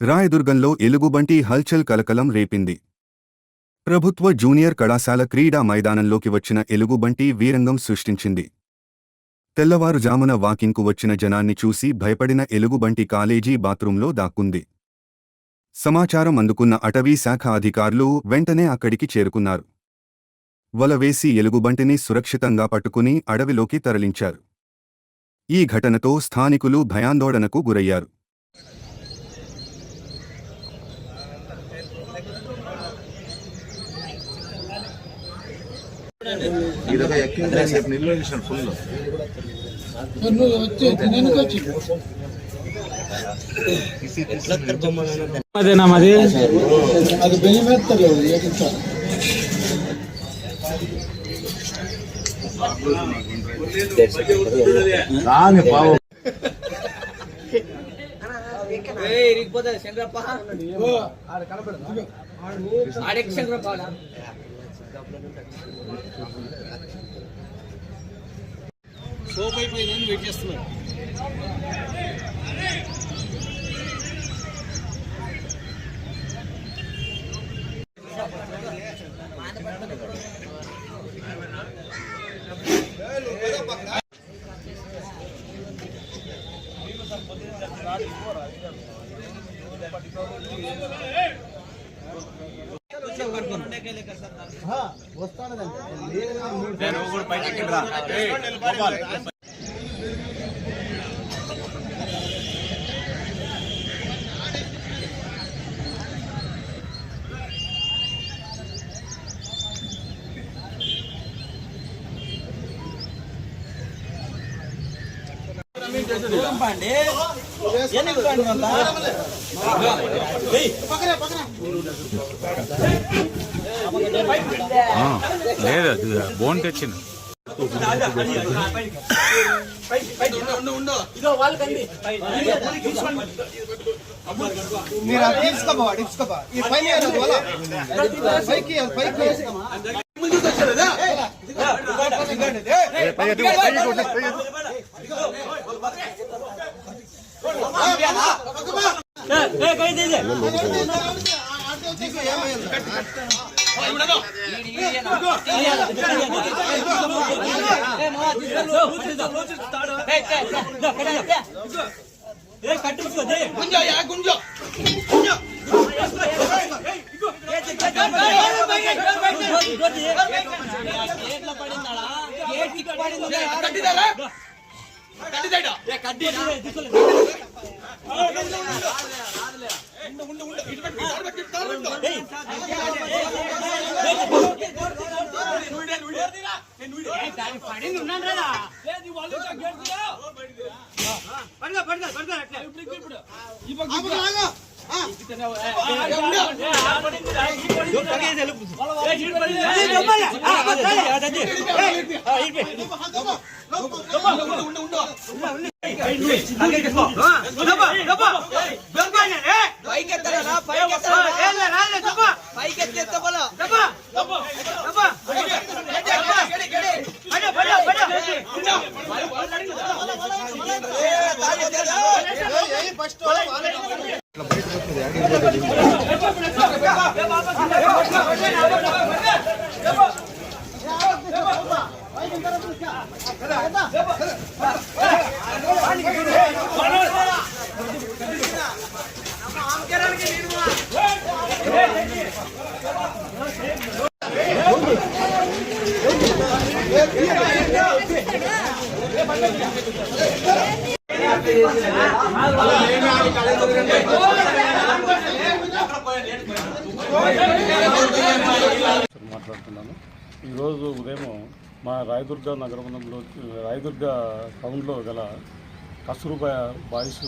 రాయదుర్గంలో ఎలుగుబంటి హల్చల్ కలకలం రేపింది. ప్రభుత్వ జూనియర్ కళాశాల క్రీడా మైదానంలోకి వచ్చిన ఎలుగుబంటి వీరంగం సృష్టించింది. తెల్లవారుజామున వాకింగ్కు వచ్చిన జనాన్ని చూసి భయపడిన ఎలుగుబంటి కాలేజీ బాత్రూంలో దాక్కుంది. సమాచారం అందుకున్న అటవీ శాఖ అధికారులు వెంటనే అక్కడికి చేరుకున్నారు. వలవేసి ఎలుగుబంటిని సురక్షితంగా పట్టుకుని అడవిలోకి తరలించారు. ఈ ఘటనతో స్థానికులు భయాందోళనకు గురయ్యారు. అదేనా మాది అది బెనిమెత్తలేదు రాని పావు ఇరిగిపోతుంది శంకరప్ప ఆడెక్కి శంకరప్ప సోప్ అయిపోయిందని వెయిట్ చేస్తున్నాను. లేదు బోన్ తెచ్చింది. మీరు తీసుకోబా ఈ పైన పైకి మాట్లాడుతున్నాను. ఈరోజు ఉదయం మా రాయదుర్గ నగరంలో రాయదుర్గ టౌన్లో గల కస్తూర్బా బాయ్స్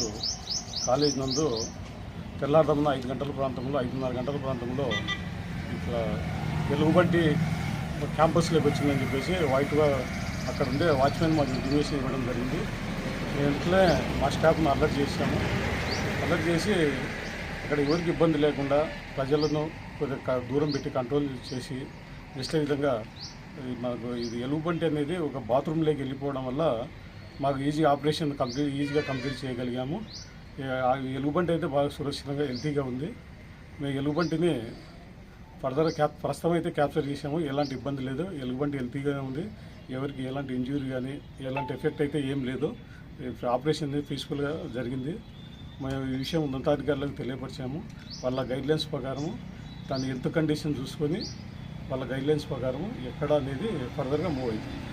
కాలేజ్ నందు తెల్లారుజామున 5 గంటల ప్రాంతంలో 5:30 గంటల ప్రాంతంలో ఇట్లా ఎలుగుబంటి క్యాంపస్లోకి వచ్చిందని చెప్పేసి వైట్గా అక్కడ ఉండే వాచ్మెన్ మాకు ఇన్ఫర్మేషన్ ఇవ్వడం జరిగింది. వెంటనే మా స్టాఫ్ను అలర్ట్ చేశాము. అలర్ట్ చేసి అక్కడ ఎవరికి ఇబ్బంది లేకుండా ప్రజలను కొద్దిగా దూరం పెట్టి కంట్రోల్ చేసి నెక్స్ట్ విధంగా మాకు ఇది ఎలుగుబంటి అనేది ఒక బాత్రూంలోకి వెళ్ళిపోవడం వల్ల మాకు ఆపరేషన్ ఈజీగా కంప్లీట్ చేయగలిగాము. ఆ ఎలుగుబంటి అయితే బాగా సురక్షితంగా హెల్తీగా ఉంది. మేము ఎలుగుబంటిని ఫర్దర్గా ప్రస్తుతం అయితే క్యాప్చర్ చేసాము. ఎలాంటి ఇబ్బంది లేదు. ఎలుగుబంటి హెల్తీగానే ఉంది. ఎవరికి ఎలాంటి ఇంజ్యూరీ కానీ ఎలాంటి ఎఫెక్ట్ అయితే ఏం లేదు. ఆపరేషన్ పీస్ఫుల్గా జరిగింది. మేము ఈ విషయం ఉన్నతాధికారులకు తెలియపరిచాము. వాళ్ళ గైడ్లైన్స్ ప్రకారము దాని హెల్త్ కండిషన్ చూసుకొని వాళ్ళ గైడ్లైన్స్ ప్రకారము ఎక్కడ అనేది ఫర్దర్గా మూవ్ అవుతుంది.